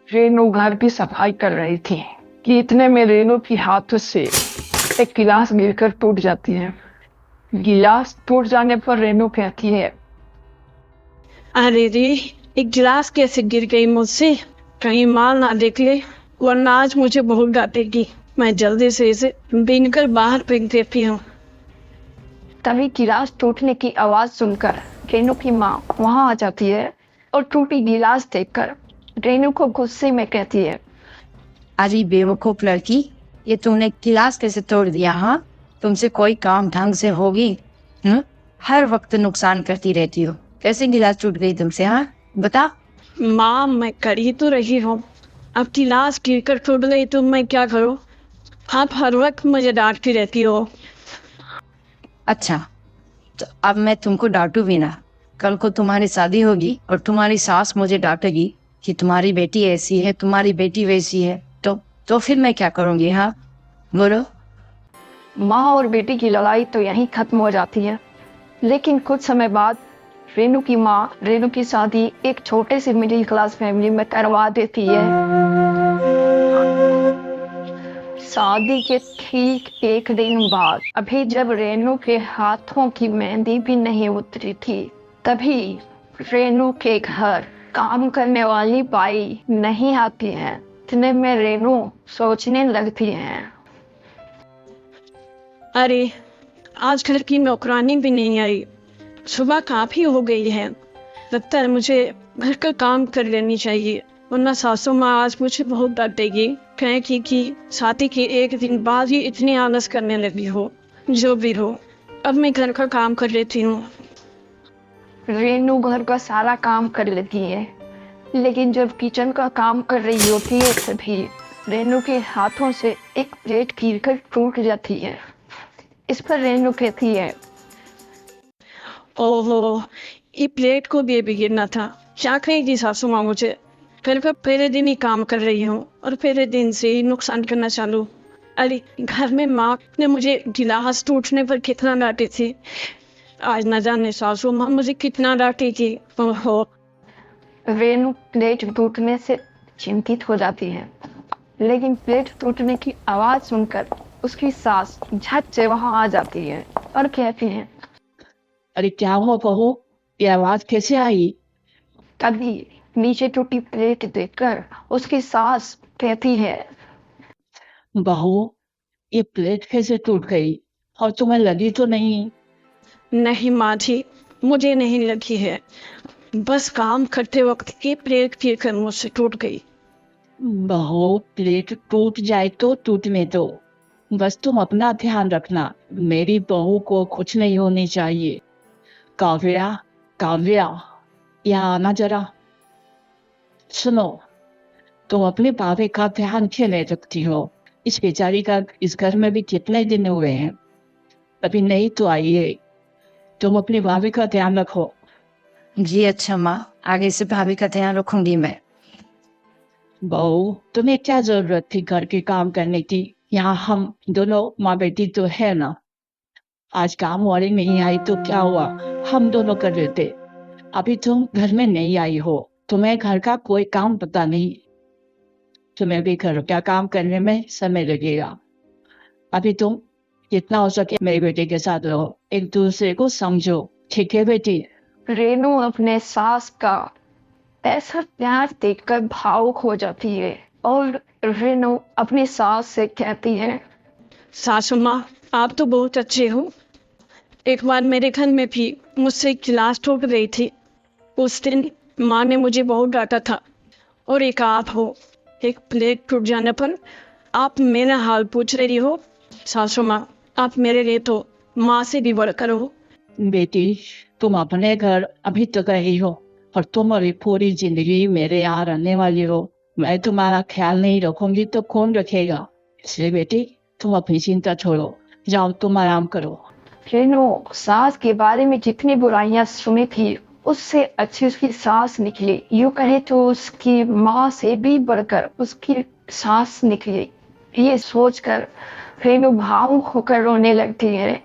रेनू घर की सफाई कर रही थी कि इतने में रेनू के हाथों से एक गिलास गिरकर टूट जाती है। गिलास टूट जाने पर रेनू कहती है, अरे रे, एक गिलास कैसे गिर गई मुझसे? कहीं माँ ना देख ले, वरना आज मुझे बहुत डांटेगी। मैं जल्दी से इसे बीनकर बाहर फेंक देती हूँ। तभी गिलास टूटने की आवाज सुनकर रेनू की माँ वहां आ जाती है और टूटी गिलास देखकर रेनू को गुस्से में कहती है, अरे बेवकूफ लड़की, ये तुमने गिलास कैसे तोड़ दिया? हाँ, तुमसे कोई काम ढंग से होगी? हर वक्त नुकसान करती रहती हो। कैसे गिलास टूट गई तुमसे? हाँ बता। माँ, मैं कर ही तो रही हूँ। अब गिलास गिरकर टूट गई तो मैं क्या करूँ? आप हर वक्त मुझे डांटती रहती हो। अच्छा, तो अब मैं तुमको डांटू भी ना। कल को तुम्हारी शादी होगी और तुम्हारी सास मुझे डांटेगी कि तुम्हारी बेटी ऐसी है, तुम्हारी बेटी वैसी है, तो फिर मैं क्या करूँगी? हाँ बोलो। माँ और बेटी की लड़ाई तो यहीं खत्म हो जाती है। लेकिन कुछ समय बाद रेनू की माँ रेनू की शादी एक छोटे से मिडिल क्लास फैमिली में करवा देती है। शादी के ठीक एक दिन बाद, अभी जब रेनू के हाथों की मेहंदी भी नहीं उतरी थी, तभी रेनू के घर काम करने वाली बाई नहीं आती है। इतने में रेनू सोचने लगती है, अरे, आज घर की नौकरानी भी नहीं आई। सुबह काफी हो गई है। लगता है मुझे घर का काम कर लेनी चाहिए, वरना सासू माँ आज मुझे बहुत डांटेगी। कहेगी कि शादी के एक दिन बाद ही इतनी आलस करने लगी हो। जो भी हो, अब मैं घर का काम कर लेती हूँ। रेनू घर का सारा काम कर लेती है, लेकिन जब किचन का काम कर रही होती है तभी रेनू के हाथों से एक प्लेट गिरकर टूट जाती है। इस पर रेनू कहती है, ओहो, ये प्लेट को भी गिरना था। क्या कहेगी सासू माँ मुझे? घर का पहले दिन ही काम कर रही हूँ और पहले दिन से ही नुकसान करना चालू। अरे, घर में माँ ने मुझे गिलास टूटने पर कितना डांटी थी। आज न जाने सासू माँ मुझे कितना डांटी थी। ओहो। रेनू प्लेट टूटने से चिंतित हो जाती है, लेकिन प्लेट टूटने की आवाज सुनकर उसकी सास झट से वहां आ जाती है और कहती है, अरे क्या हुआ बहू, ये आवाज कैसे आई? तभी नीचे टूटी प्लेट देखकर उसकी सास कहती है, बहू, ये प्लेट कैसे टूट गई और तुम्हें लगी तो नहीं? नहीं माँ जी, मुझे नहीं लगी है। बस काम करते वक्त ये प्लेट गिरकर मुझसे टूट गई। बहू, प्लेट टूट जाए तो टूटने दो, बस तुम अपना ध्यान रखना। मेरी बहू को कुछ नहीं होनी चाहिए। काव्या, काव्या, यहाँ आना जरा। सुनो, तुम अपने भाभी का ध्यान क्यों नहीं रखती हो? इस बेचारी का इस घर में भी कितने दिन हुए हैं, अभी नहीं तो आई है। तुम अपनी भाभी का ध्यान रखो। जी अच्छा माँ, आगे से भाभी का ध्यान रखूंगी मैं। बहू, तुम्हें क्या जरूरत थी घर के काम करने की? यहाँ हम दोनों माँ बेटी तो है ना। आज काम वाली नहीं आई तो क्या हुआ, हम दोनों कर लेते। अभी तुम घर में नहीं आई हो, तुम्हें घर का कोई काम पता नहीं। तुम्हें भी घर का काम करने में समय लगेगा। अभी तुम जितना हो सके मेरे बेटे के साथ रहो, एक दूसरे को समझो, ठीक है बेटी? रेनू अपने सास का ऐसा प्यार देखकर भावुक हो जाती है और रेनू अपनी सास से कहती है, सासू माँ, आप तो बहुत अच्छे हो। एक बार मेरे घर में भी मुझसे एक गिलास टूट गई थी। उस दिन माँ ने मुझे बहुत डांटा था। और एक आप हो, एक प्लेट टूट जाने पर आप मेरा हाल पूछ रही हो। सासू माँ, आप मेरे लिए तो माँ से भी बढ़कर हो। बेटी, तुम अपने घर अभी तक रही हो और तुम अभी पूरी जिंदगी मेरे यहाँ रहने वाली हो। मैं तुम्हारा ख्याल नहीं रखूंगी तो कौन रखेगा? इसलिए बेटी, तुम अपनी चिंता छोड़ो, जाओ तुम आराम करो। रेनू सास के बारे में जितनी बुराइयां सुनी थी उससे अच्छी उसकी सास निकली। यूं कहे तो उसकी माँ से भी बढ़कर उसकी सास निकली। ये सोचकर रेनू भावुक होकर रोने लगती है